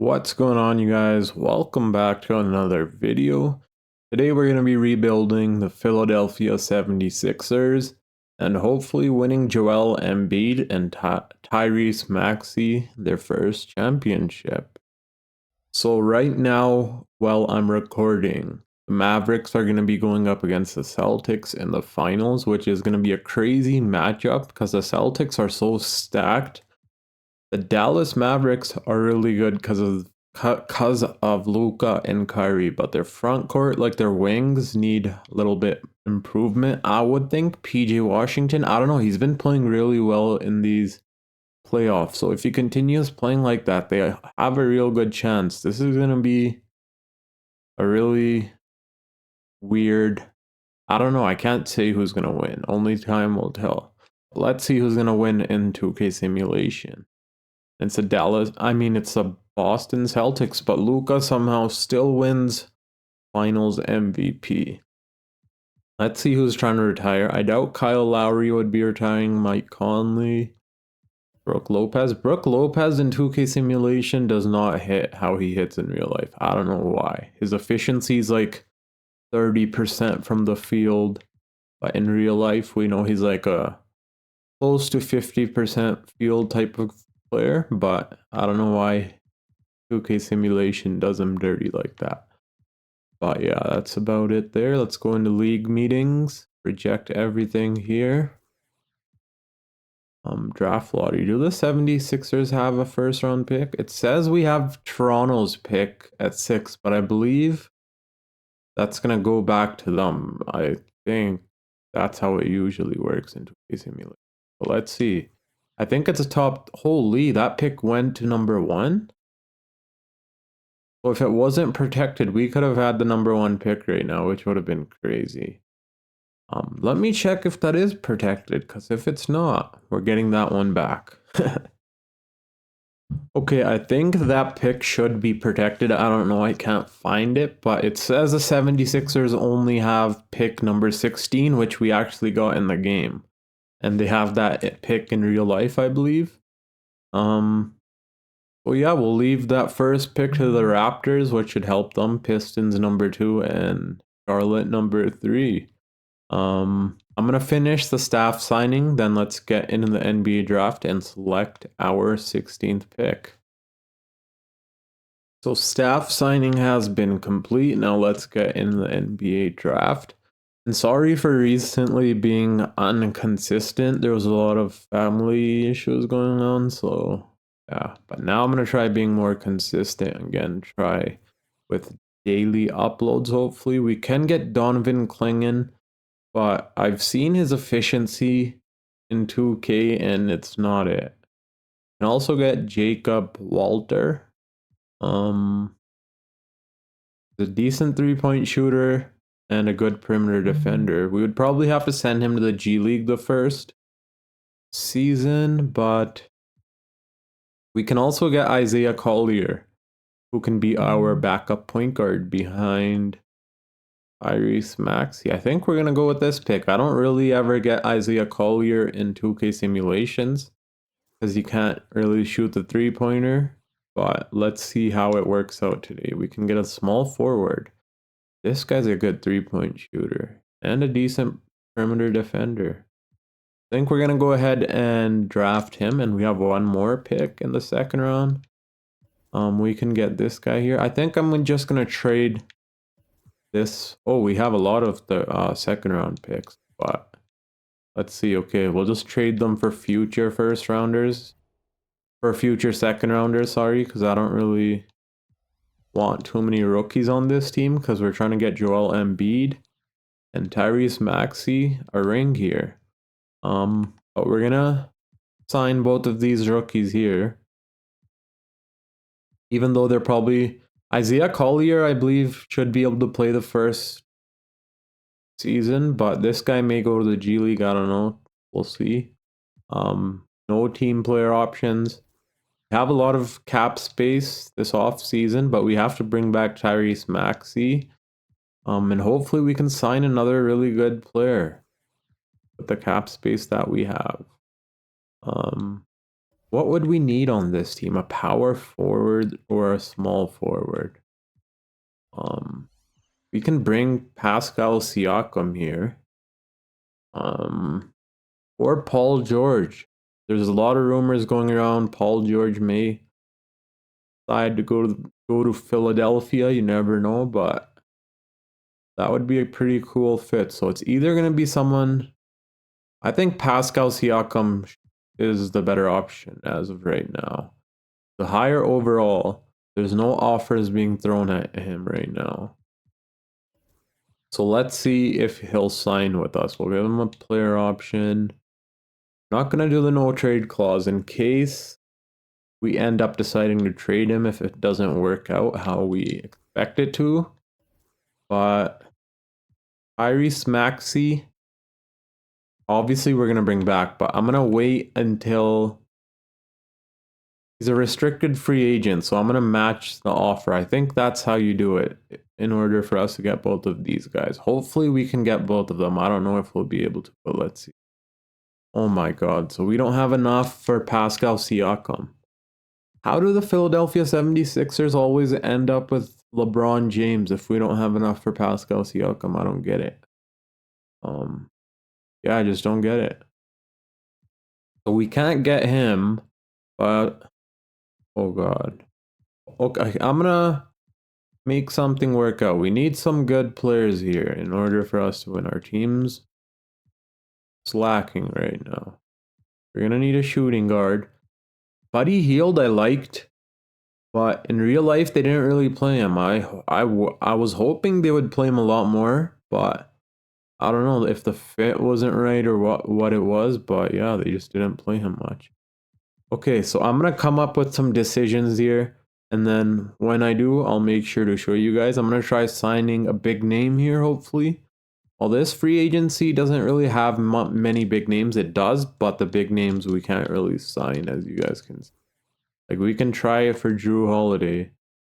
What's going on, you guys? Welcome back to another video. Today we're going to be rebuilding the Philadelphia 76ers and hopefully winning Joel Embiid and Tyrese Maxey their first championship. So right now, while I'm recording, the Mavericks are going to be going up against the Celtics in the finals, which is going to be a crazy matchup because the Celtics are so stacked. The Dallas Mavericks are really good because of Luka and Kyrie, but their front court, like their wings, need a little bit improvement. I would think PJ Washington, I don't know, he's been playing really well in these playoffs. So if he continues playing like that, they have a real good chance. This is gonna be a really weird. I don't know. I can't say who's gonna win. Only time will tell. Let's see who's gonna win in 2K simulation. It's a Boston Celtics, but Luka somehow still wins Finals MVP. Let's see who's trying to retire. I doubt Kyle Lowry would be retiring. Mike Conley, Brook Lopez. Brook Lopez in 2K simulation does not hit how he hits in real life. I don't know why. His efficiency is like 30% from the field, but in real life, we know he's like a close to 50% field type of player, but I don't know why 2K simulation does him dirty like that. But yeah, that's about it there. Let's go into league meetings. Reject everything here. Draft lottery. Do the 76ers have a first round pick? It says we have Toronto's pick at 6, but I believe that's gonna go back to them. I think that's how it usually works in 2K simulation. But let's see. I think it's a top. Holy, that pick went to number 1. Well, if it wasn't protected, we could have had the number 1 pick right now, which would have been crazy. Let me check if that is protected, because if it's not, we're getting that one back. Okay, I think that pick should be protected. I don't know, I can't find it, but it says the 76ers only have pick number 16, which we actually got in the game. And they have that pick in real life, I believe. Well, yeah, we'll leave that first pick to the Raptors, which should help them. Pistons number 2 and Charlotte number 3. I'm gonna finish the staff signing, then let's get into the NBA draft and select our 16th pick. So staff signing has been complete. Now let's get into the NBA draft. And sorry for recently being inconsistent. There was a lot of family issues going on, so yeah. But now I'm gonna try being more consistent again. Try with daily uploads. Hopefully, we can get Donovan Clingan, but I've seen his efficiency in 2K, and it's not it. And also get Jacob Walter. The decent 3-point shooter and a good perimeter defender. We would probably have to send him to the G League the first season, but we can also get Isaiah Collier, who can be our backup point guard behind Tyrese Maxey. I think we're going to go with this pick. I don't really ever get Isaiah Collier in 2K simulations because you can't really shoot the 3-pointer. But let's see how it works out today. We can get a small forward. This guy's a good 3-point shooter and a decent perimeter defender. I think we're going to go ahead and draft him, and we have one more pick in the second round. We can get this guy here. I think I'm just going to trade this. Oh, we have a lot of the second round picks, but let's see. Okay, we'll just trade them for future first rounders. For future second rounders, sorry, because I don't really want too many rookies on this team because we're trying to get Joel Embiid and Tyrese Maxey a ring here. But we're gonna sign both of these rookies here. Even though they're probably Isaiah Collier, I believe, should be able to play the first season, but this guy may go to the G League. I don't know. We'll see. No team player options. We have a lot of cap space this off season, but we have to bring back Tyrese Maxey. And hopefully we can sign another really good player with the cap space that we have. What would we need on this team? A power forward or a small forward? We can bring Pascal Siakam here. Or Paul George. There's a lot of rumors going around. Paul George may decide to go to Philadelphia. You never know, but that would be a pretty cool fit. So it's either going to be someone. I think Pascal Siakam is the better option as of right now. The higher overall, there's no offers being thrown at him right now. So let's see if he'll sign with us. We'll give him a player option. Not going to do the no trade clause in case we end up deciding to trade him if it doesn't work out how we expect it to. But Tyrese Maxey, obviously we're going to bring back, but I'm going to wait until he's a restricted free agent, so I'm going to match the offer. I think that's how you do it in order for us to get both of these guys. Hopefully we can get both of them. I don't know if we'll be able to, but let's see. Oh my god, so we don't have enough for Pascal Siakam. How do the Philadelphia 76ers always end up with LeBron James if we don't have enough for Pascal Siakam? I don't get it. Yeah, I just don't get it. So we can't get him, but oh god. Okay, I'm gonna make something work out. We need some good players here in order for us to win. Our team's slacking right now. We're gonna need a shooting guard. Buddy Hield I liked, but in real life they didn't really play him. I was hoping they would play him a lot more, but I don't know if the fit wasn't right or what it was, but yeah, they just didn't play him much. Okay, so I'm gonna come up with some decisions here, and then when I do, I'll make sure to show you guys. I'm gonna try signing a big name here, hopefully. Well, this free agency doesn't really have many big names. It does, but the big names we can't really sign, as you guys can see. Like, we can try it for Drew Holiday,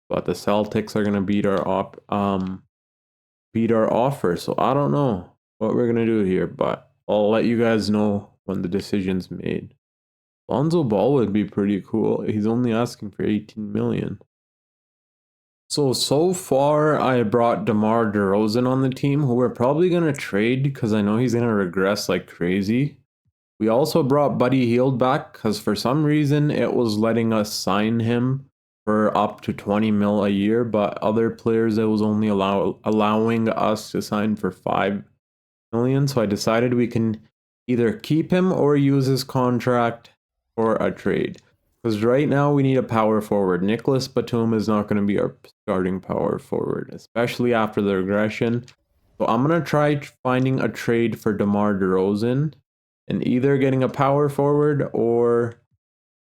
but the Celtics are gonna beat our offer. So I don't know what we're gonna do here, but I'll let you guys know when the decision's made. Lonzo Ball would be pretty cool. He's only asking for 18 million. So far, I brought DeMar DeRozan on the team, who we're probably going to trade because I know he's going to regress like crazy. We also brought Buddy Hield back because for some reason it was letting us sign him for up to 20 mil a year, but other players it was only allowing us to sign for 5 million. So I decided we can either keep him or use his contract for a trade. Because right now we need a power forward. Nicholas Batum is not going to be our starting power forward, especially after the regression. So I'm going to try finding a trade for DeMar DeRozan and either getting a power forward or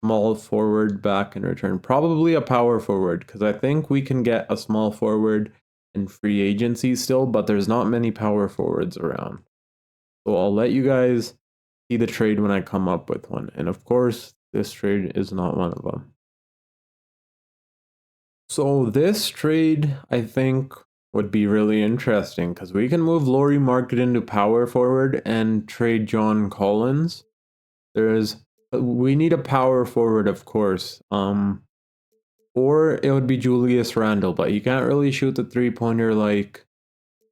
small forward back in return. Probably a power forward because I think we can get a small forward in free agency still, but there's not many power forwards around. So I'll let you guys see the trade when I come up with one. And of course, this trade is not one of them. So this trade, I think, would be really interesting because we can move Lauri Markkanen to power forward and trade John Collins. We need a power forward, of course. Or it would be Julius Randle, but he can't really shoot the three-pointer like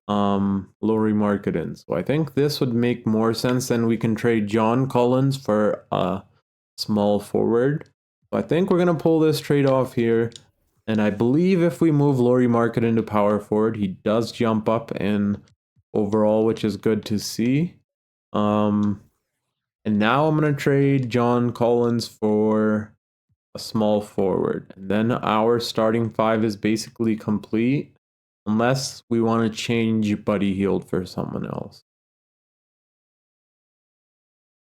Lauri Markkanen. So I think this would make more sense. Than we can trade John Collins for a small forward. So I think we're gonna pull this trade off here. And I believe if we move Lauri Markkanen to power forward, he does jump up in overall, which is good to see. And now I'm gonna trade John Collins for a small forward. And then our starting 5 is basically complete. Unless we want to change Buddy Hield for someone else.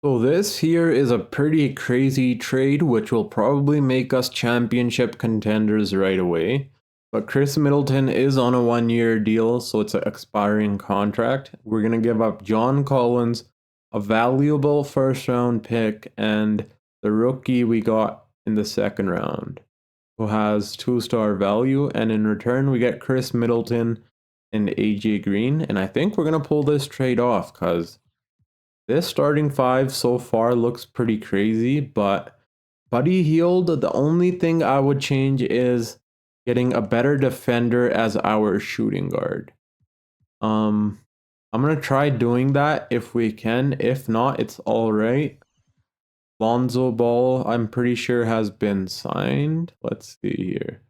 So this here is a pretty crazy trade, which will probably make us championship contenders right away. But Chris Middleton is on a 1-year deal, so it's an expiring contract. We're going to give up John Collins, a valuable first-round pick, and the rookie we got in the 2nd round, who has 2-star value, and in return we get Chris Middleton and AJ Green. And I think we're going to pull this trade off because this starting 5 so far looks pretty crazy, but Buddy Hield, the only thing I would change is getting a better defender as our shooting guard. I'm gonna try doing that if we can. If not, it's all right. Lonzo Ball, I'm pretty sure has been signed. Let's see here.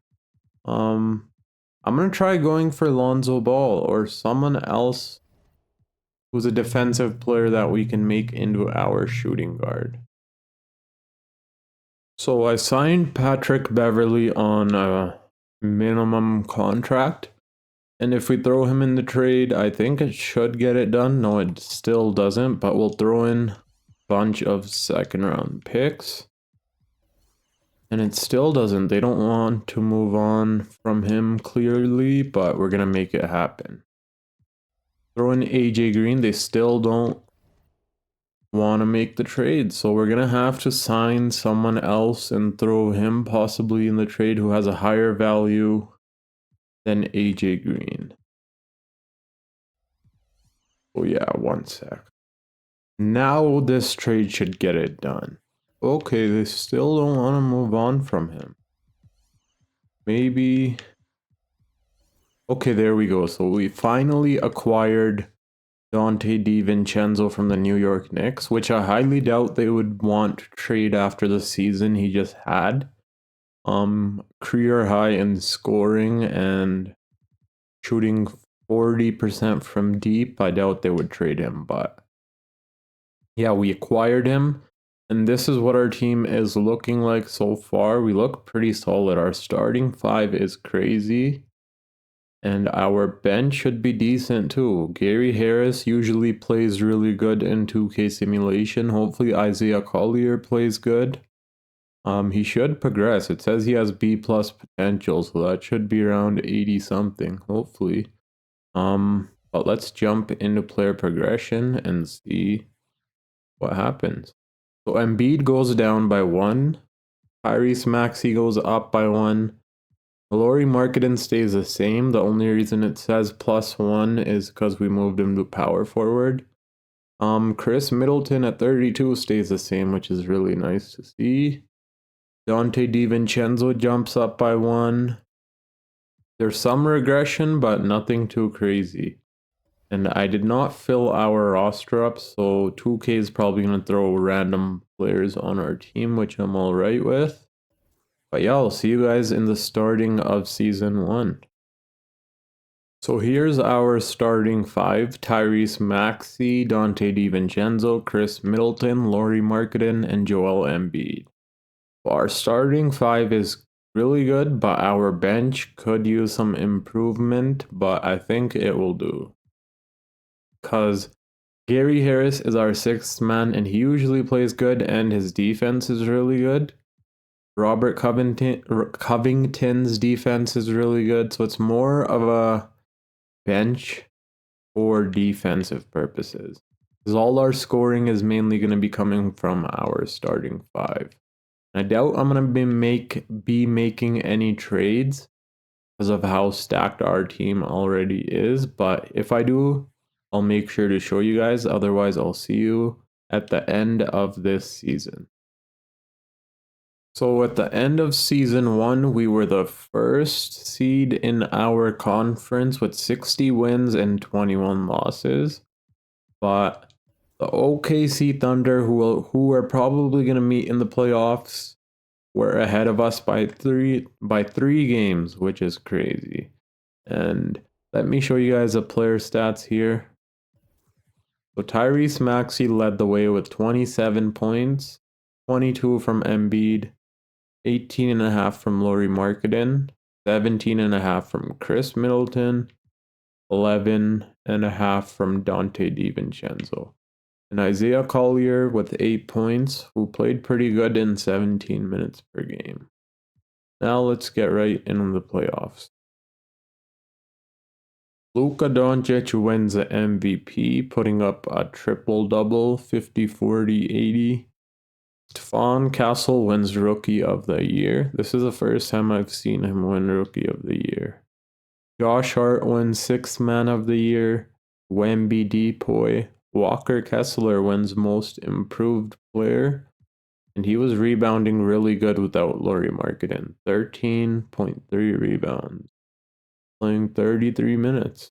I'm gonna try going for Lonzo Ball or someone else who's a defensive player that we can make into our shooting guard. So I signed Patrick Beverly on a minimum contract. And if we throw him in the trade, I think it should get it done. No, it still doesn't, but we'll throw in a bunch of second round picks. And it still doesn't. They don't want to move on from him clearly, but we're going to make it happen. Throw in AJ Green. They still don't want to make the trade. So we're going to have to sign someone else and throw him possibly in the trade who has a higher value than AJ Green. Oh yeah, one sec. Now this trade should get it done. Okay, they still don't want to move on from him. Maybe... Okay, there we go. So we finally acquired Dante DiVincenzo from the New York Knicks, which I highly doubt they would want to trade after the season he just had. Career high in scoring and shooting 40% from deep. I doubt they would trade him, but yeah, we acquired him. And this is what our team is looking like so far. We look pretty solid. Our starting five is crazy. And our bench should be decent too. Gary Harris usually plays really good in 2K simulation. Hopefully Isaiah Collier plays good. He should progress. It says he has B+ potential, so that should be around 80 something, hopefully. But let's jump into player progression and see what happens. So Embiid goes down by 1. Tyrese Maxey goes up by 1. Lauri Markkanen stays the same. The only reason it says +1 is because we moved him to power forward. Chris Middleton at 32 stays the same, which is really nice to see. Dante DiVincenzo jumps up by 1. There's some regression, but nothing too crazy. And I did not fill our roster up, so 2K is probably going to throw random players on our team, which I'm alright with. But yeah, I'll see you guys in the starting of Season 1. So here's our starting 5. Tyrese Maxey, Dante DiVincenzo, Chris Middleton, Lauri Markkanen, and Joel Embiid. Our starting 5 is really good, but our bench could use some improvement, but I think it will do. Because Gary Harris is our 6th man, and he usually plays good, and his defense is really good. Robert Covington's defense is really good, so it's more of a bench for defensive purposes. Because all our scoring is mainly going to be coming from our starting 5. I doubt I'm going to be making any trades because of how stacked our team already is, but if I do, I'll make sure to show you guys. Otherwise, I'll see you at the end of this season. So at the end of Season 1, we were the first seed in our conference with 60 wins and 21 losses. But the OKC Thunder, who are probably going to meet in the playoffs, were ahead of us by three games, which is crazy. And let me show you guys the player stats here. So Tyrese Maxey led the way with 27 points, 22 from Embiid, 18.5 from Lauri Markkanen, 17.5 from Chris Middleton, 11.5 from Dante DiVincenzo. And Isaiah Collier with 8 points, who played pretty good in 17 minutes per game. Now let's get right into the playoffs. Luka Doncic wins the MVP, putting up a triple-double, 50, 40, 80. Stephon Castle wins Rookie of the Year. This is the first time I've seen him win Rookie of the Year. Josh Hart wins Sixth Man of the Year. Wemby Depoy. Walker Kessler wins Most Improved Player. And he was rebounding really good without Lauri Markkanen. 13.3 rebounds, playing 33 minutes.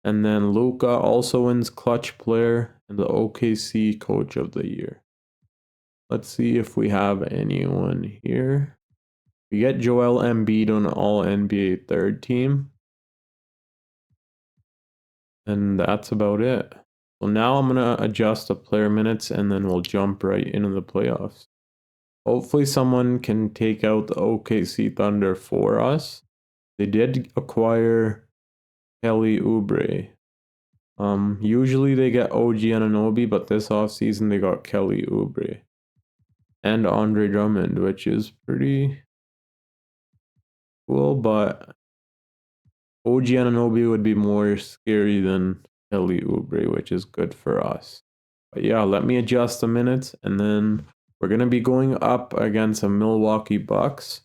And then Luka also wins Clutch Player and the OKC Coach of the Year. Let's see if we have anyone here. We get Joel Embiid on All NBA third team. And that's about it. So now I'm going to adjust the player minutes and then we'll jump right into the playoffs. Hopefully someone can take out the OKC Thunder for us. They did acquire Kelly Oubre. Usually they get OG Anunoby, but this offseason they got Kelly Oubre. And Andre Drummond, which is pretty cool, but OG Anunoby would be more scary than Kelly Oubre, which is good for us. But yeah, let me adjust the minutes, and then we're going to be going up against the Milwaukee Bucks.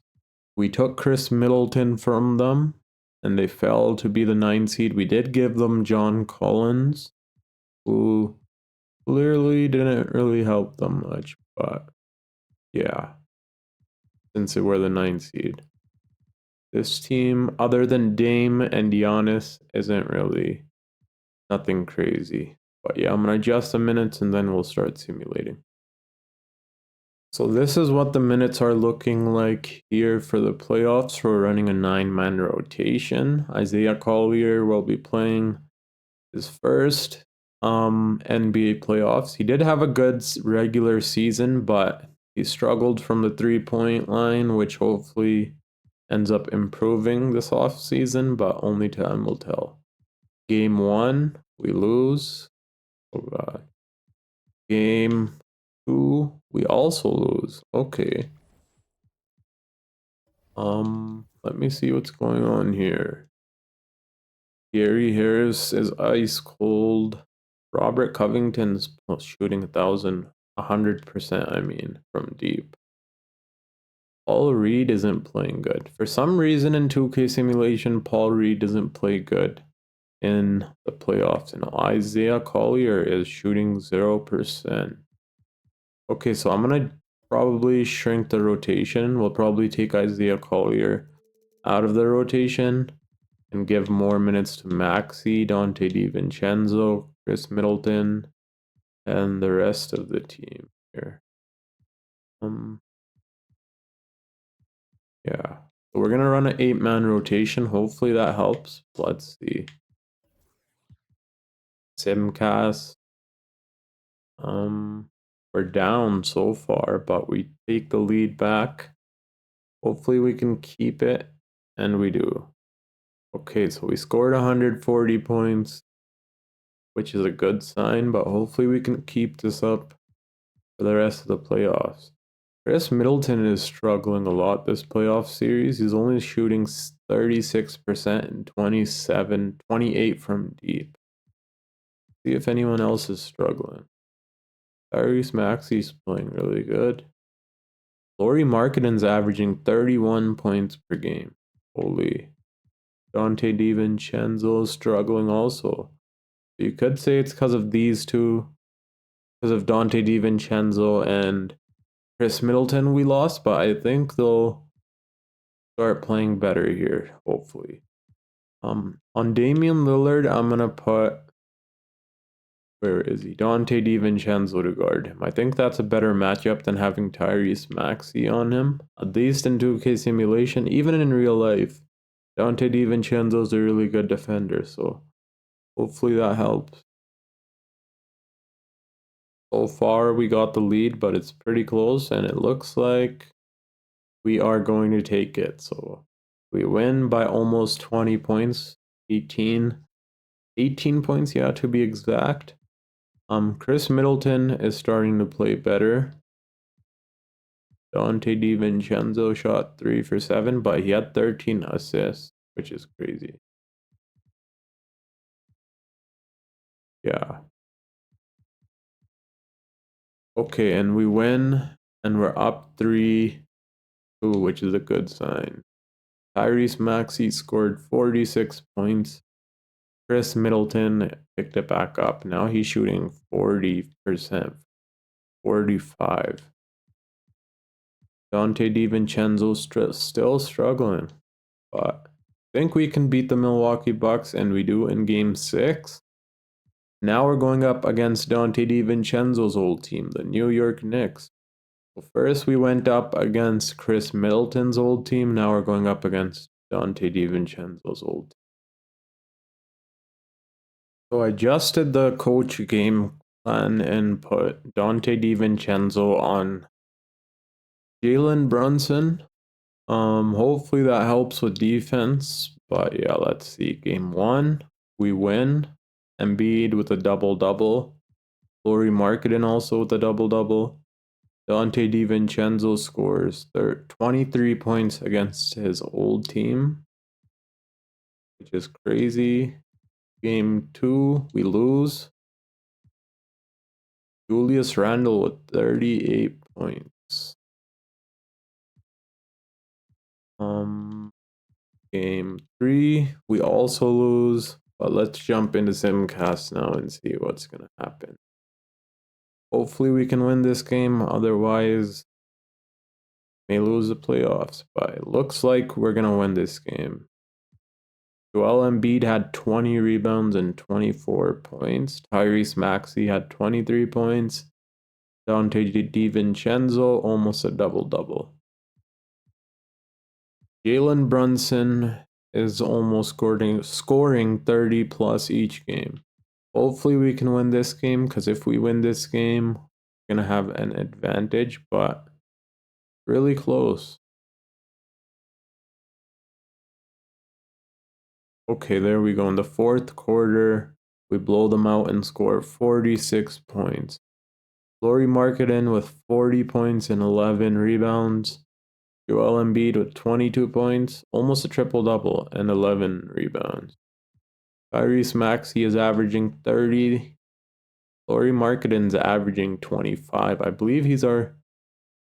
We took Chris Middleton from them, and they fell to be the 9 seed. We did give them John Collins, who clearly didn't really help them much, but yeah, since they were the 9 seed. This team, other than Dame and Giannis, isn't really nothing crazy. But yeah, I'm going to adjust the minutes and then we'll start simulating. So this is what the minutes are looking like here for the playoffs. We're running a 9-man rotation. Isaiah Collier will be playing his first NBA playoffs. He did have a good regular season, but he struggled from the 3-point line, which hopefully ends up improving this off season, but only time will tell. Game 1, we lose. Oh god. Game 2, we also lose. Okay. Let me see what's going on here. Gary Harris is ice cold. Robert Covington's shooting 100%, I mean, from deep. Paul Reed isn't playing good. For some reason in 2K simulation, Paul Reed doesn't play good in the playoffs. And Isaiah Collier is shooting 0%. Okay, so I'm gonna probably shrink the rotation. We'll probably take Isaiah Collier out of the rotation and give more minutes to Maxey, Dante DiVincenzo, Chris Middleton, and the rest of the team here. Yeah. So we're gonna run an 8-man rotation. Hopefully that helps. Let's see. Simcast. We're down so far, but we take the lead back. Hopefully we can keep it, and we do. Okay, so we scored 140 points, which is a good sign, but hopefully we can keep this up for the rest of the playoffs. Chris Middleton is struggling a lot this playoff series. He's only shooting 36% and 28 from deep. See if anyone else is struggling. Tyrese Maxey's playing really good. Lauri Markkanen's averaging 31 points per game. Holy. Dante DiVincenzo is struggling also. You could say it's because of these two. Because of Dante DiVincenzo and Chris Middleton we lost, but I think they'll start playing better here, hopefully. On Damian Lillard, I'm gonna put, where is he? Dante DiVincenzo to guard him. I think that's a better matchup than having Tyrese Maxey on him. At least in 2K simulation, even in real life, Dante DiVincenzo's a really good defender, so hopefully that helps. So far we got the lead, but it's pretty close, and it looks like we are going to take it. So we win by almost 20 points, 18 points, yeah, to be exact. Chris Middleton is starting to play better. Dante DiVincenzo shot 3 for 7, but he had 13 assists, which is crazy. Yeah. Okay, and we win, and we're up 3-2, which is a good sign. Tyrese Maxey scored 46 points. Chris Middleton picked it back up. Now he's shooting 40%, 45. Dante DiVincenzo still struggling. But I think we can beat the Milwaukee Bucks, and we do in Game 6. Now we're going up against Dante DiVincenzo's old team, the New York Knicks. So first we went up against Chris Middleton's old team. Now we're going up against Dante DiVincenzo's old team. So I adjusted the coach game plan and put Dante DiVincenzo on Jalen Brunson. Hopefully that helps with defense. But yeah, let's see. Game 1, we win. Embiid with a double-double. Lauri Markkanen also with a double-double. Dante DiVincenzo scores 23 points against his old team, which is crazy. Game 2, we lose. Julius Randle with 38 points. Game 3, we also lose. But let's jump into Simcast now and see what's going to happen. Hopefully we can win this game, otherwise may lose the playoffs. But it looks like we're going to win this game. Joel Embiid had 20 rebounds and 24 points. Tyrese Maxey had 23 points. Dante DiVincenzo almost a double-double. Jalen Brunson is almost scoring 30 plus each game. Hopefully we can win this game, because if we win this game, we're going to have an advantage, but really close. Okay, there we go. In the fourth quarter, we blow them out and score 46 points. Lauri Markkanen with 40 points and 11 rebounds. Joel Embiid with 22 points, almost a triple-double, and 11 rebounds. Tyrese Maxey is averaging 30. Lauri Markkanen's averaging 25. I believe he's our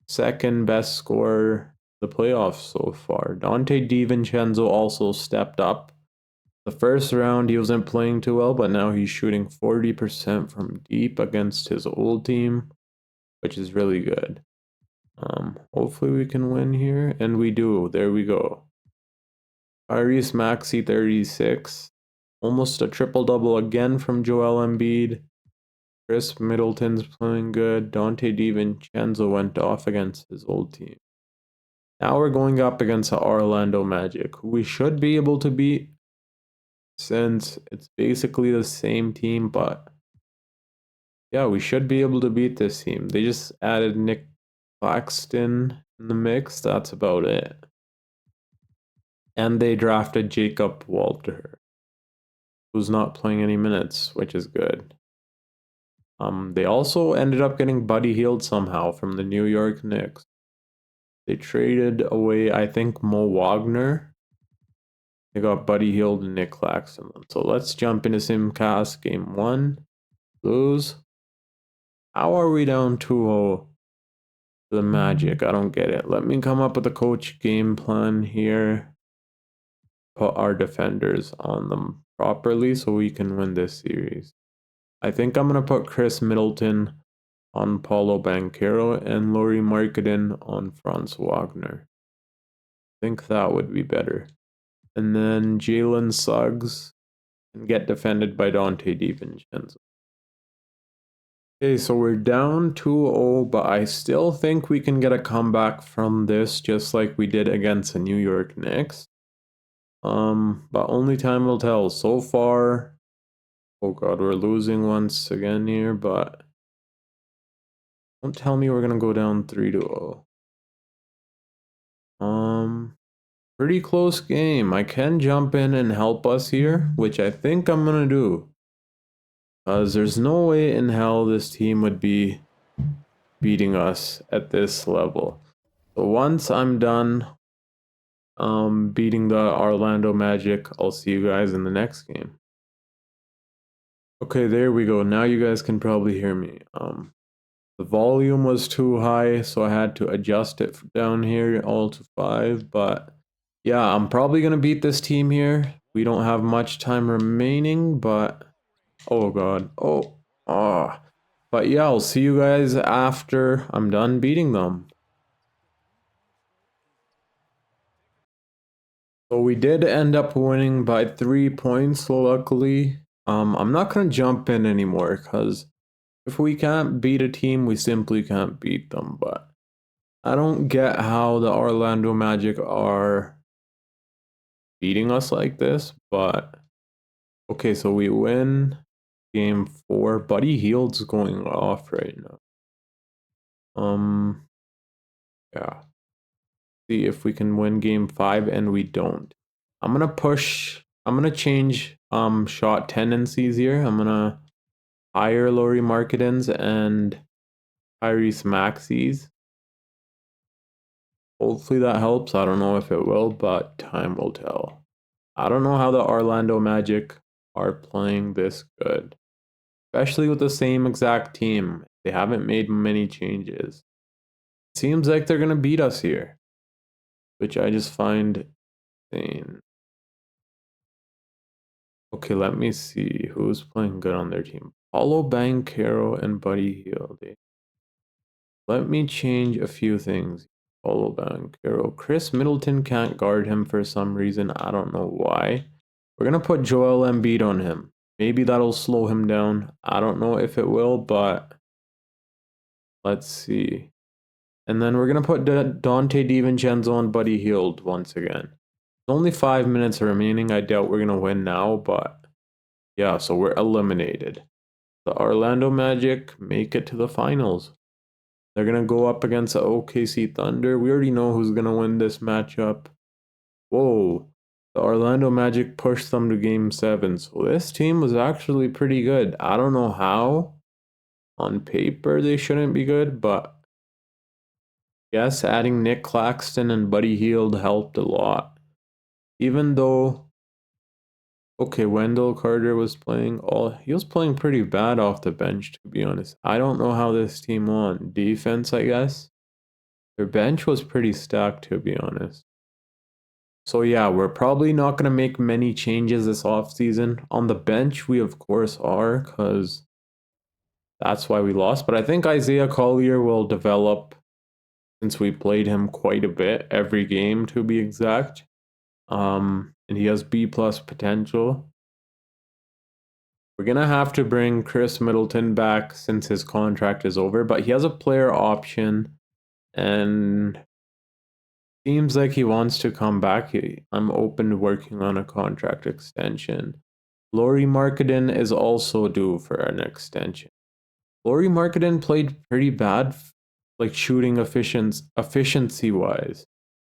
second best scorer in the playoffs so far. Dante DiVincenzo also stepped up. The first round he wasn't playing too well, but now he's shooting 40% from deep against his old team, which is really good. Hopefully we can win here, and we do. There we go. Tyrese Maxey 36. Almost a triple-double again from Joel Embiid. Chris Middleton's playing good. Dante DiVincenzo went off against his old team. Now we're going up against the Orlando Magic, who we should be able to beat, since it's basically the same team, but yeah, we should be able to beat this team. They just added Nick Claxton in the mix. That's about it. And they drafted Jacob Walter, who's not playing any minutes, which is good. They also ended up getting Buddy Hield somehow from the New York Knicks. They traded away, I think, Mo Wagner. They got Buddy Hield and Nick Claxton. So let's jump into Simcast. Game 1. Lose. How are we down 2-0 to the Magic? I don't get it. Let me come up with a coach game plan here. Put our defenders on them properly so we can win this series. I think I'm going to put Chris Middleton on Paulo Banchero and Lauri Markkanen on Franz Wagner. I think that would be better. And then Jalen Suggs can get defended by Dante DiVincenzo. Okay, so we're down 2-0, but I still think we can get a comeback from this, just like we did against the New York Knicks. But only time will tell. So far, oh god, we're losing once again here, but don't tell me we're gonna go down 3-0. Pretty close game. I can jump in and help us here, which I think I'm gonna do. Because there's no way in hell this team would be beating us at this level. So once I'm done beating the Orlando Magic, I'll see you guys in the next game. Okay, there we go. Now you guys can probably hear me. The volume was too high, so I had to adjust it down here all to 5, but yeah, I'm probably going to beat this team here. We don't have much time remaining, but oh god. But yeah, I'll see you guys after I'm done beating them. So we did end up winning by 3 points, luckily. I'm not gonna jump in anymore because if we can't beat a team, we simply can't beat them. But I don't get how the Orlando Magic are beating us like this. But okay, so we win game 4. Buddy Hield's going off right now. Yeah. See if we can win game 5, and we don't. I'm gonna change shot tendencies here. I'm gonna hire Lauri Markkanen's and Tyrese Maxey's. Hopefully that helps. I don't know if it will, but time will tell. I don't know how the Orlando Magic are playing this good, especially with the same exact team. They haven't made many changes. Seems like they're gonna beat us here, which I just find insane. Okay, let me see who's playing good on their team. Paulo Banchero and Buddy Hield. Let me change a few things. Paulo Banchero. Chris Middleton can't guard him for some reason. I don't know why. We're going to put Joel Embiid on him. Maybe that'll slow him down. I don't know if it will, but let's see. And then we're going to put Dante DiVincenzo and Buddy Hield once again. Only 5 minutes remaining. I doubt we're going to win now, but yeah, so we're eliminated. The Orlando Magic make it to the finals. They're going to go up against the OKC Thunder. We already know who's going to win this matchup. Whoa. The Orlando Magic pushed them to game 7. So this team was actually pretty good. I don't know how. On paper, they shouldn't be good, but yes, adding Nick Claxton and Buddy Hield helped a lot. Even though okay, Wendell Carter was playing he was playing pretty bad off the bench, to be honest. I don't know how this team won. Defense, I guess. Their bench was pretty stacked, to be honest. So yeah, we're probably not going to make many changes this offseason. On the bench, we of course are, because that's why we lost. But I think Isaiah Collier will develop since we played him quite a bit every game, to be exact. And he has B+ potential. We're going to have to bring Chris Middleton back since his contract is over, but he has a player option and seems like he wants to come back. I'm open to working on a contract extension. Lauri Markkanen is also due for an extension. Lauri Markkanen played pretty bad, like shooting efficiency wise.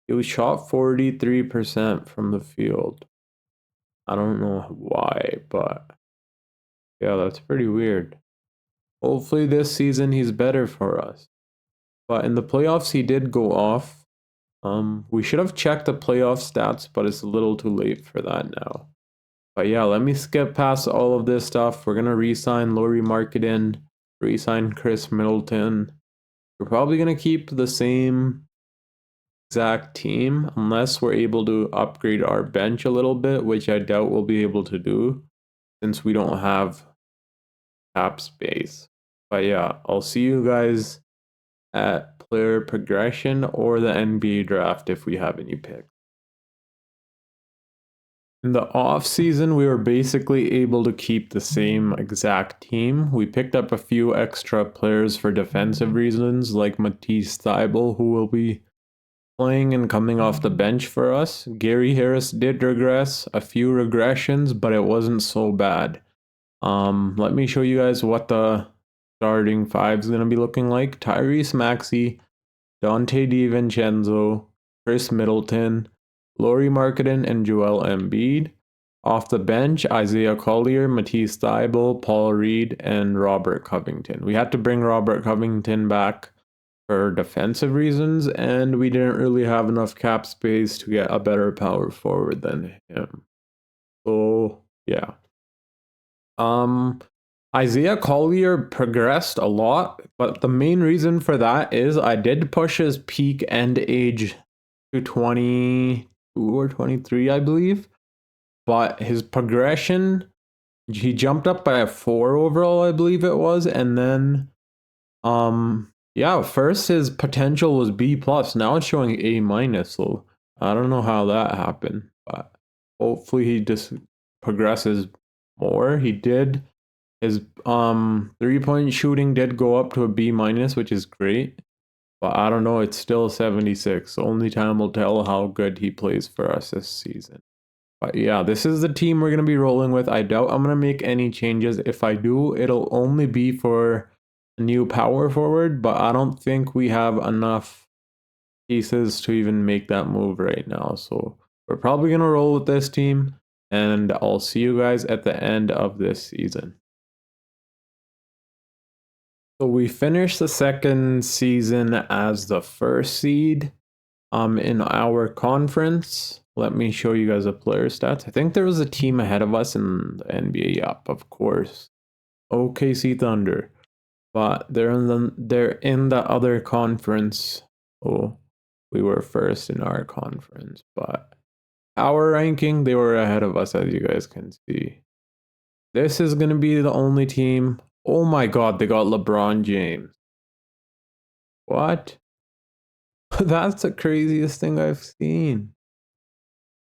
He was shot 43% from the field. I don't know why, but yeah, that's pretty weird. Hopefully this season he's better for us. But in the playoffs he did go off. We should have checked the playoff stats, but it's a little too late for that now. But yeah, let me skip past all of this stuff. We're going to re-sign Lauri Markkanen, re-sign Chris Middleton. We're probably going to keep the same exact team unless we're able to upgrade our bench a little bit, which I doubt we'll be able to do since we don't have cap space. But yeah, I'll see you guys at player progression or the NBA draft if we have any picks. In the offseason, we were basically able to keep the same exact team. We picked up a few extra players for defensive reasons, like Matisse Thybulle, who will be playing and coming off the bench for us. Gary Harris did regress, a few regressions, but it wasn't so bad. Let me show you guys what the starting five is going to be looking like. Tyrese Maxey, Dante DiVincenzo, Chris Middleton, Lauri Markkanen, and Joel Embiid. Off the bench, Isaiah Collier, Matisse Thybulle, Paul Reed, and Robert Covington. We had to bring Robert Covington back for defensive reasons, and we didn't really have enough cap space to get a better power forward than him. So, yeah. Isaiah Collier progressed a lot, but the main reason for that is I did push his peak end age to 22 or 23, I believe. But his progression, he jumped up by a 4 overall, I believe it was, and then yeah, first his potential was B+, now it's showing A-, so I don't know how that happened. but hopefully he just progresses more. He did. His 3-point shooting did go up to a B minus, which is great. But I don't know, it's still 76. Only time will tell how good he plays for us this season. But yeah, this is the team we're going to be rolling with. I doubt I'm going to make any changes. If I do, it'll only be for a new power forward, but I don't think we have enough pieces to even make that move right now. So we're probably going to roll with this team, and I'll see you guys at the end of this season. So we finished the second season as the first seed in our conference. Let me show you guys the player stats. I think there was a team ahead of us in the NBA. Yup, of course. OKC Thunder. But they're in the other conference. Oh, we were first in our conference, but our ranking, they were ahead of us, as you guys can see. This is going to be the only team. Oh my god, they got LeBron James. What? That's the craziest thing I've seen.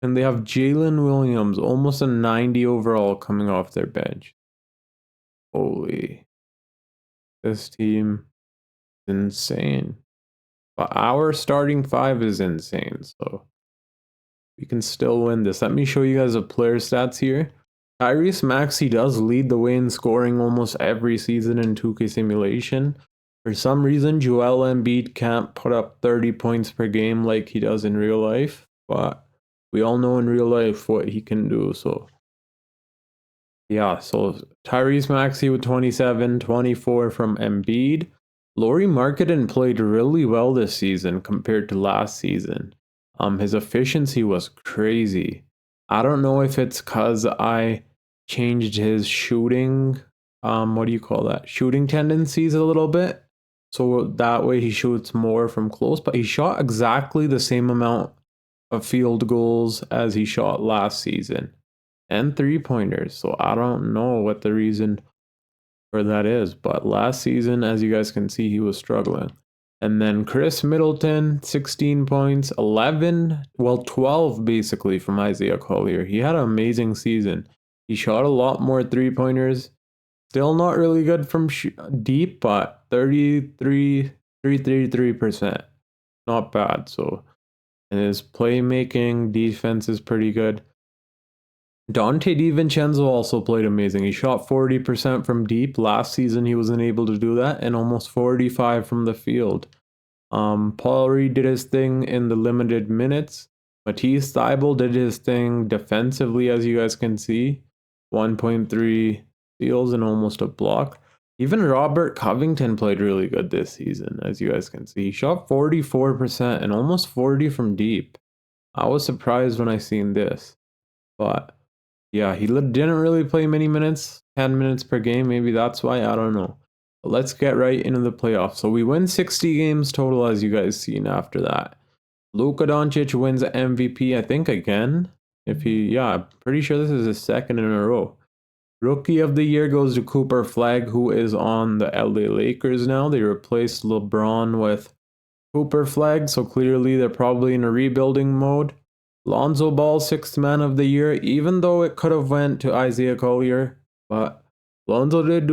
And they have Jalen Williams, almost a 90 overall, coming off their bench. Holy. This team is insane. But our starting five is insane, so we can still win this. Let me show you guys the player stats here. Tyrese Maxey does lead the way in scoring almost every season in 2K Simulation. For some reason, Joel Embiid can't put up 30 points per game like he does in real life, but we all know in real life what he can do. So yeah, so Tyrese Maxey with 27, 24 from Embiid. Lauri Markkanen played really well this season compared to last season. His efficiency was crazy. I don't know if it's because I changed his shooting, what do you call that? Shooting tendencies a little bit. So that way he shoots more from close, but he shot exactly the same amount of field goals as he shot last season and 3-pointers. So I don't know what the reason for that is, but last season, as you guys can see, he was struggling. And then Chris Middleton, 16 points, 12 basically from Isaiah Collier. He had an amazing season. He shot a lot more 3-pointers. Still not really good from deep, but 33%. Not bad. So, and his playmaking, defense is pretty good. Dante DiVincenzo also played amazing. He shot 40% from deep. Last season, he wasn't able to do that, and almost 45 from the field. Paul Reed did his thing in the limited minutes. Matisse Thybulle did his thing defensively, as you guys can see. 1.3 steals and almost a block. Even Robert Covington played really good this season, as you guys can see. He shot 44% and almost 40 from deep. I was surprised when I seen this, but yeah, he didn't really play many minutes, 10 minutes per game. Maybe that's why, I don't know. But let's get right into the playoffs. So we win 60 games total, as you guys seen after that. Luka Doncic wins MVP, I think again. I'm pretty sure this is his second in a row. Rookie of the year goes to Cooper Flag, who is on the LA Lakers now. They replaced LeBron with Cooper Flag, so clearly they're probably in a rebuilding mode. Lonzo Ball, 6th man of the year, even though it could have went to Isaiah Collier, but Lonzo did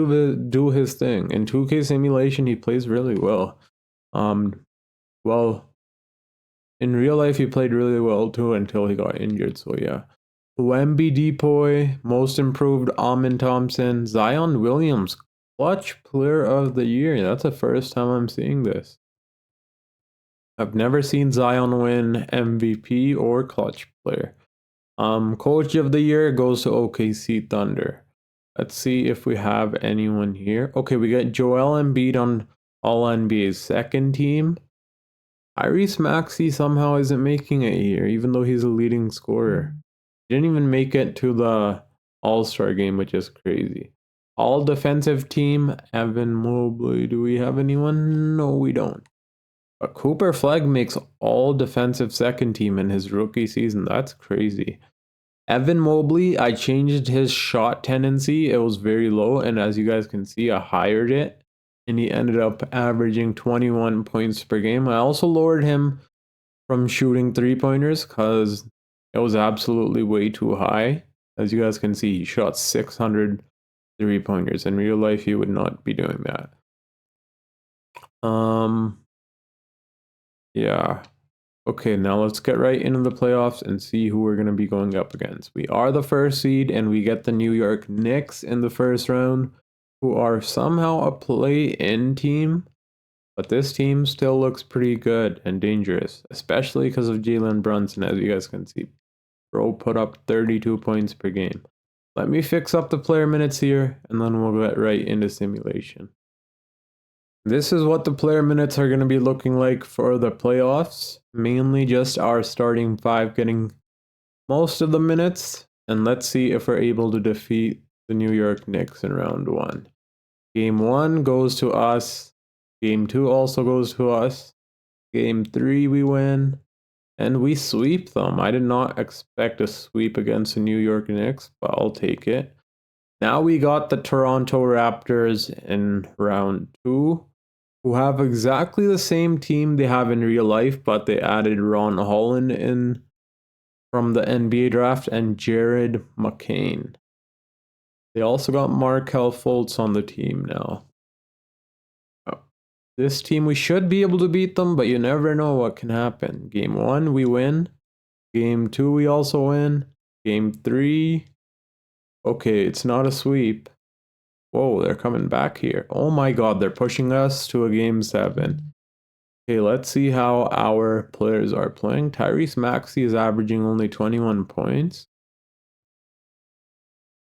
do his thing. In 2K Simulation, he plays really well. Well, in real life, he played really well too until he got injured, so yeah. Wemby Depoy, most improved Amin Thompson, Zion Williams, clutch player of the year. That's the first time I'm seeing this. I've never seen Zion win MVP or clutch player. Coach of the year goes to OKC Thunder. Let's see if we have anyone here. Okay, we got Joel Embiid on All-NBA's second team. Tyrese Maxey somehow isn't making it here, even though he's a leading scorer. He didn't even make it to the All-Star game, which is crazy. All defensive team, Evan Mobley. Do we have anyone? No, we don't. But Cooper Flag makes all defensive second team in his rookie season. That's crazy. Evan Mobley, I changed his shot tendency. It was very low, and as you guys can see, I highered it, and he ended up averaging 21 points per game. I also lowered him from shooting 3-pointers because It was absolutely way too high. As you guys can see, he shot 600 3-pointers. In real life, he would not be doing that. Yeah. Okay, now let's get right into the playoffs and see who we're going to be going up against. We are the first seed, and we get the New York Knicks in the first round, who are somehow a play-in team. But this team still looks pretty good and dangerous, especially because of Jalen Brunson, as you guys can see. Bro put up 32 points per game. Let me fix up the player minutes here, and then we'll get right into simulation. This is what the player minutes are going to be looking like for the playoffs. Mainly just our starting five getting most of the minutes. And let's see if we're able to defeat the New York Knicks in round one. Game 1 goes to us. Game 2 also goes to us. Game 3 we win. And we sweep them. I did not expect a sweep against the New York Knicks, but I'll take it. Now we got the Toronto Raptors in round 2, who have exactly the same team they have in real life, but they added Ron Holland in from the NBA draft and Jared McCain. They also got Markelle Fultz on the team now. This team, we should be able to beat them, but you never know what can happen. Game 1, we win. Game 2, we also win. Game 3, okay, it's not a sweep. Whoa, they're coming back here. Oh my god, they're pushing us to a game 7. Okay, let's see how our players are playing. Tyrese Maxey is averaging only 21 points.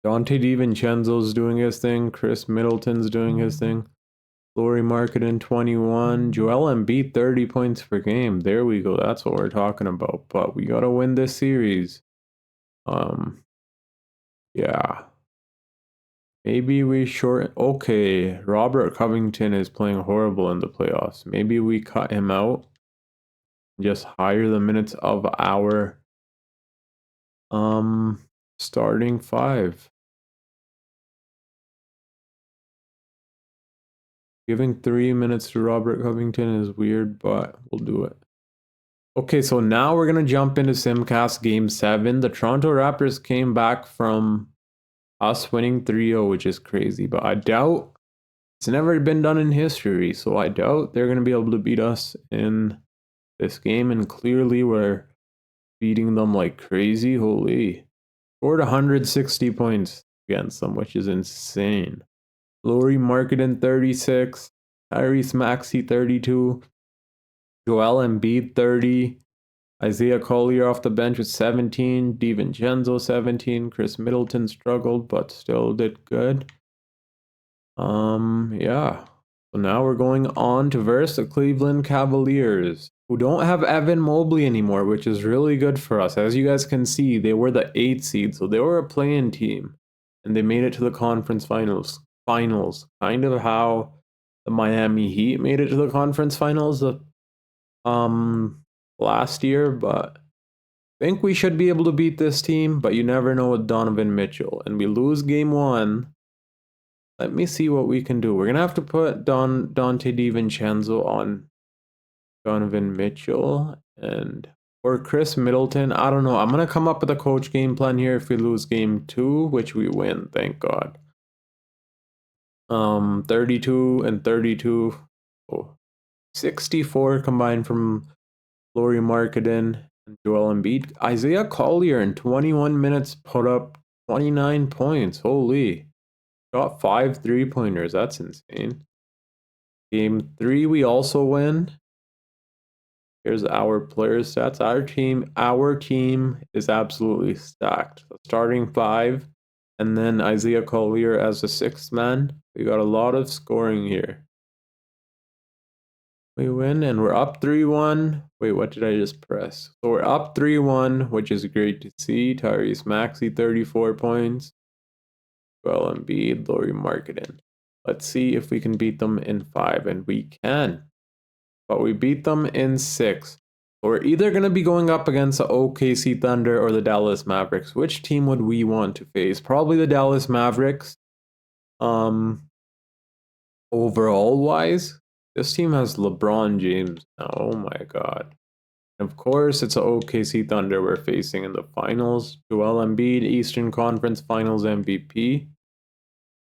Dante DiVincenzo's doing his thing. Chris Middleton's doing his thing. Lauri Markkanen 21. Joel Embiid 30 points per game. There we go. That's what we're talking about. But we gotta win this series. Yeah. Maybe we short. Okay, Robert Covington is playing horrible in the playoffs. Maybe we cut him out. Just hire the minutes of our starting five. Giving 3 minutes to Robert Covington is weird, but we'll do it. Okay, so now we're gonna jump into Simcast Game 7. The Toronto Raptors came back from us winning 3-0, which is crazy, but I doubt it's never been done in history, so I doubt they're gonna be able to beat us in this game, and clearly we're beating them like crazy. Holy. Scored 160 points against them, which is insane. Lauri Markkanen 36, Tyrese Maxey 32, Joel Embiid 30, Isaiah Collier off the bench with 17, DiVincenzo 17, Chris Middleton struggled but still did good. Yeah. So now we're going on to verse the Cleveland Cavaliers, who don't have Evan Mobley anymore, which is really good for us. As you guys can see, they were the 8th seed, so they were a play-in team, and they made it to the conference finals. Kind of how the Miami Heat made it to the conference finals last year, but I think we should be able to beat this team, but you never know with Donovan Mitchell. And we lose game 1. Let me see what we can do. We're going to have to put Dante DiVincenzo on Donovan Mitchell or Chris Middleton. I don't know. I'm going to come up with a coach game plan here if we lose game 2, which we win, thank God. 32 and 32. Oh, 64 combined from Lauri Markkanen and Joel Embiid. Isaiah Collier in 21 minutes put up 29 points. Holy. Got 5 3-pointers. That's insane. Game 3, we also win. Here's our player stats. Our team is absolutely stacked. So starting 5, and then Isaiah Collier as the 6th man. We got a lot of scoring here. We win, and we're up 3-1. Wait, what did I just press? So we're up 3-1, which is great to see. Tyrese Maxey, 34 points. Joel Embiid, Lauri Markkanen. Let's see if we can beat them in 5, and we can. But we beat them in 6. We're either going to be going up against the OKC Thunder or the Dallas Mavericks. Which team would we want to face? Probably the Dallas Mavericks. Overall wise, this team has LeBron James now. Oh my god. Of course, it's a OKC Thunder we're facing in the finals. Joel Embiid, Eastern Conference Finals MVP.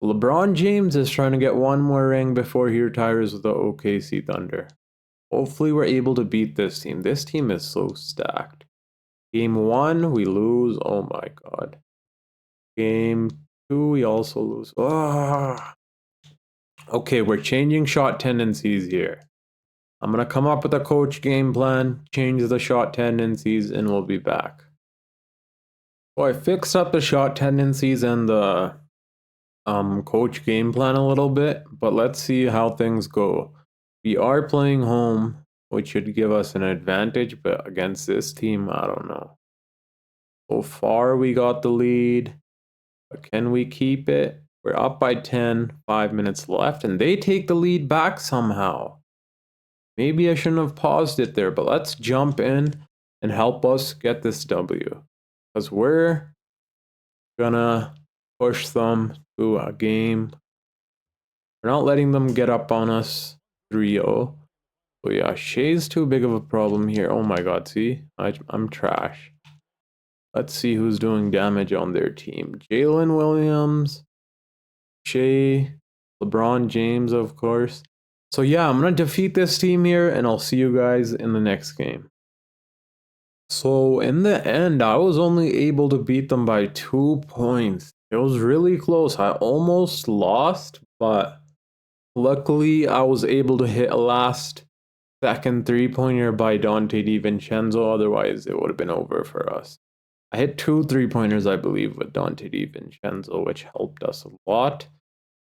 LeBron James is trying to get one more ring before he retires with the OKC Thunder. Hopefully, we're able to beat this team. This team is so stacked. Game 1, we lose. Oh my god. Game 2, we also lose. Okay, we're changing shot tendencies here. I'm going to come up with a coach game plan, change the shot tendencies, and we'll be back. So I fixed up the shot tendencies and the coach game plan a little bit, but let's see how things go. We are playing home, which should give us an advantage, but against this team, I don't know. So far, we got the lead, but can we keep it? We're up by 10, 5 minutes left, and they take the lead back somehow. Maybe I shouldn't have paused it there, but let's jump in and help us get this W. Because we're gonna push them to a game. We're not letting them get up on us 3-0. So yeah, Shea's too big of a problem here. Oh my god, see? I'm trash. Let's see who's doing damage on their team. Jalen Williams, Shea, LeBron James, of course. So yeah, I'm going to defeat this team here, and I'll see you guys in the next game. So in the end, I was only able to beat them by 2 points. It was really close. I almost lost, but luckily I was able to hit a last second three-pointer by Dante DiVincenzo. Otherwise, it would have been over for us. I hit 2 3-pointers, I believe, with Dante DiVincenzo, which helped us a lot.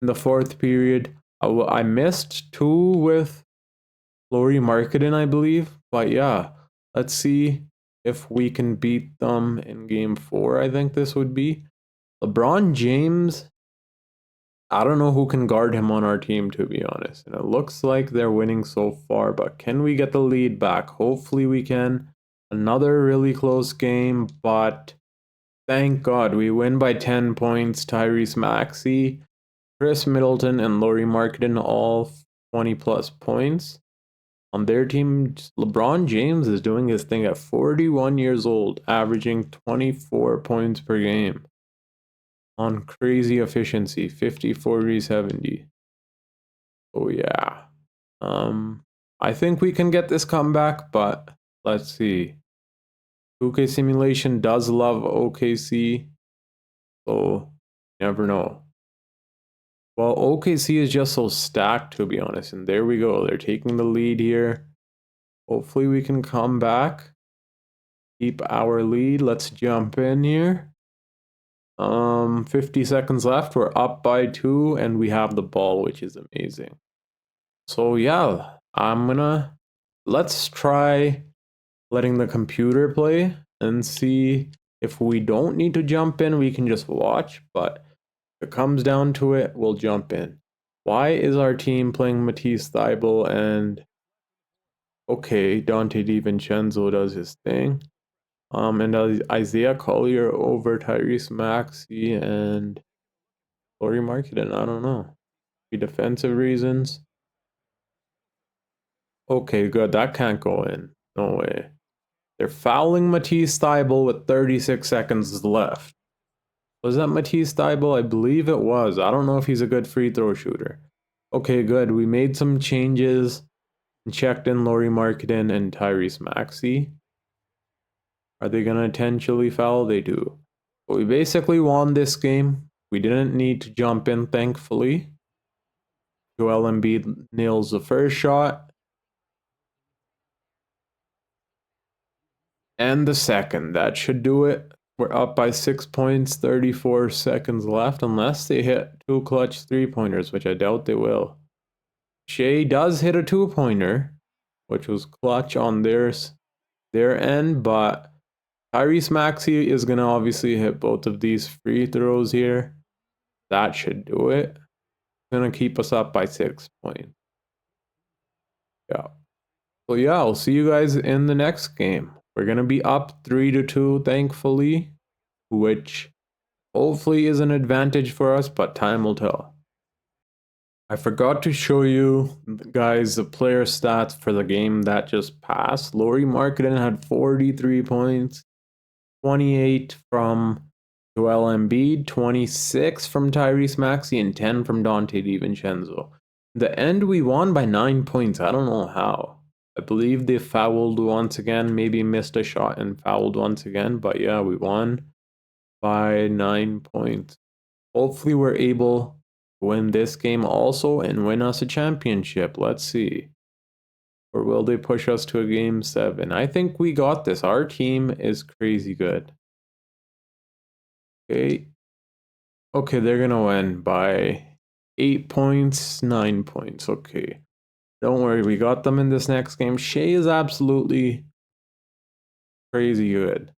In the fourth period, I missed 2 with Lauri Markkanen, I believe. But yeah, let's see if we can beat them in game 4, I think this would be. LeBron James, I don't know who can guard him on our team, to be honest. And it looks like they're winning so far, but can we get the lead back? Hopefully we can. Another really close game, but thank God we win by 10 points. Tyrese Maxey, Chris Middleton, and Lauri Markkanen all 20 plus points. On their team, LeBron James is doing his thing at 41 years old, averaging 24 points per game. On crazy efficiency, 50, 40, 70. Oh yeah. I think we can get this comeback, but let's see. 2K Simulation does love OKC, so never know. Well, OKC is just so stacked, to be honest. And there we go. They're taking the lead here. Hopefully we can come back. Keep our lead. Let's jump in here. 50 seconds left. We're up by 2 and we have the ball, which is amazing. So yeah, let's try letting the computer play and see if we don't need to jump in, we can just watch, but if it comes down to it, we'll jump in. Why is our team playing Matisse Thybulle and okay, Dante DiVincenzo does his thing. And Isaiah Collier over Tyrese Maxey and Lauri Markkanen, I don't know. Defensive reasons. Okay, good. That can't go in. No way. They're fouling Matisse Thybulle with 36 seconds left. Was that Matisse Thybulle? I believe it was. I don't know if he's a good free throw shooter. Okay, good. We made some changes and checked in Lauri Markkanen and Tyrese Maxey. Are they going to intentionally foul? They do. But we basically won this game. We didn't need to jump in, thankfully. Joel Embiid nails the first shot. And the second. That should do it. We're up by 6 points, 34 seconds left, unless they hit 2 clutch 3-pointers, which I doubt they will. Shea does hit a 2-pointer, which was clutch on their end, but Tyrese Maxey is going to obviously hit both of these free throws here. That should do it. It's going to keep us up by 6 points. Yeah. So yeah, I'll see you guys in the next game. We're going to be up 3-2, thankfully, which hopefully is an advantage for us, but time will tell. I forgot to show you guys the player stats for the game that just passed. Lauri Markkanen had 43 points, 28 from Joel Embiid, 26 from Tyrese Maxey, and 10 from Dante DiVincenzo. The end, we won by 9 points. I don't know how. I believe they fouled once again, maybe missed a shot and fouled once again. But yeah, we won by 9 points. Hopefully we're able to win this game also and win us a championship. Let's see. Or will they push us to a game 7? I think we got this. Our team is crazy good. Okay. Okay, they're going to win by 8 points, 9 points. Okay. Don't worry, we got them in this next game. Shea is absolutely crazy good.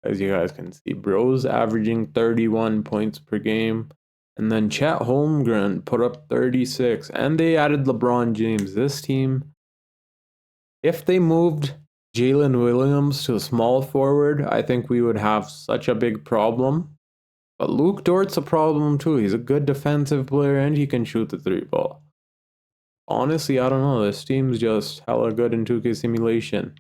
As you guys can see, bro's averaging 31 points per game. And then Chet Holmgren put up 36. And they added LeBron James. This team, if they moved Jalen Williams to a small forward, I think we would have such a big problem. But Luke Dort's a problem too. He's a good defensive player and he can shoot the 3-ball. Honestly, I don't know. This team's just hella good in 2K simulation.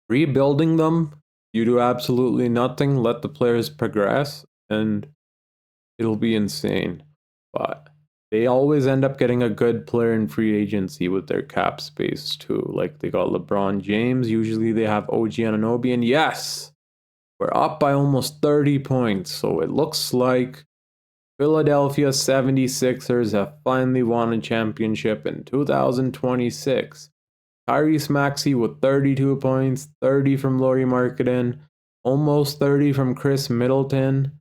Rebuilding them, you do absolutely nothing. Let the players progress and it'll be insane. But they always end up getting a good player in free agency with their cap space too. Like they got LeBron James. Usually they have OG Anunoby. And yes, we're up by almost 30 points. So it looks like Philadelphia 76ers have finally won a championship in 2026. Tyrese Maxey with 32 points, 30 from Lauri Markkanen, almost 30 from Chris Middleton,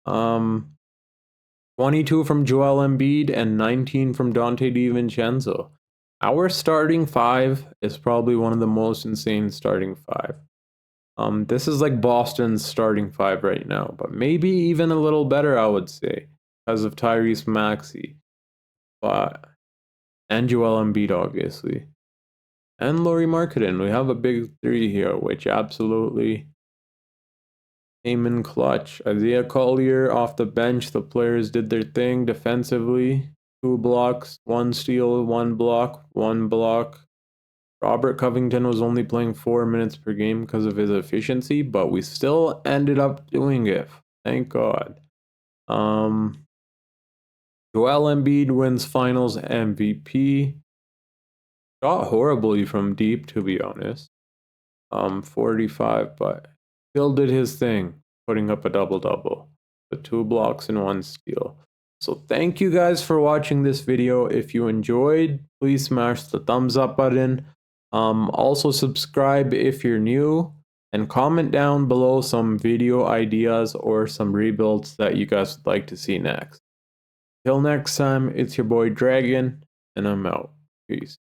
22 from Joel Embiid, and 19 from Dante DiVincenzo. Our starting 5 is probably one of the most insane starting 5. This is like Boston's starting 5 right now, but maybe even a little better, I would say, because of Tyrese Maxey, and Joel Embiid, obviously. And Lauri Markkanen. We have a big 3 here, which absolutely came in clutch. Isaiah Collier off the bench. The players did their thing defensively. 2 blocks, 1 steal, 1 block, 1 block. Robert Covington was only playing 4 minutes per game because of his efficiency, but we still ended up doing it. Thank God. Joel Embiid wins Finals MVP. Shot horribly from deep, to be honest. 45, but still did his thing, putting up a double-double with 2 blocks and 1 steal. So thank you guys for watching this video. If you enjoyed, please smash the thumbs up button. Also subscribe if you're new, and comment down below some video ideas or some rebuilds that you guys would like to see next. Till next time, it's your boy Dragon, and I'm out. Peace.